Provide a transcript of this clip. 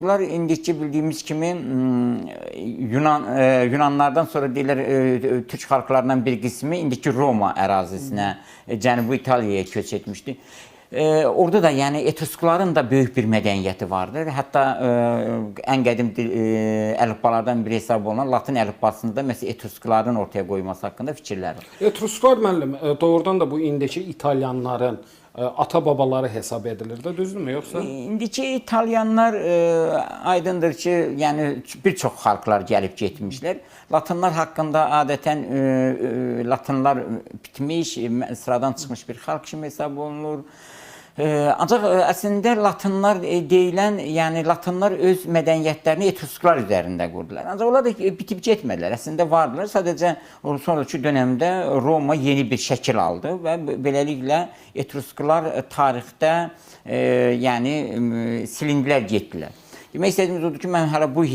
Bunlar indiki bildiyimiz kimi Yunanlardan sonra deyirlər Türk xalqlarından bir qismi indiki Roma ərazisinə, Cənubi İtaliyaya köç etmişdi. Orada da yəni Etruskların da böyük bir mədəniyyəti vardır. Hətta ən qədim əlifbalardan biri hesab olunan Latin əlifbasında məsələn Etruskların ortaya qoyması haqqında fikirlər var. Etrusklar müəllim doğrudan da bu indiki İtalyanların ata-babaları hesab edilir də, düzdürmü yoxsa? İndiki İtalyanlar aydındır ki, yəni bir çox xalqlar gəlib getmişlər. Latinlər haqqında adətən Latinlər bitmiş, sıradan çıxmış bir xalq kimi hesab olunur. Ancaq əslində Latinlər deyilən, yəni Latinlər öz mədəniyyətlərini Etrusklar üzərində qurdular. Ancaq onlar da bitib getmədilər. Əslində vardılar. Sadəcə sonraki dövrdə Roma yeni bir şəkil aldı və beləliklə Etrusklar tarixdə yəni silindilər, getdilər. Demək istədiyimiz odur ki, mən hələ bu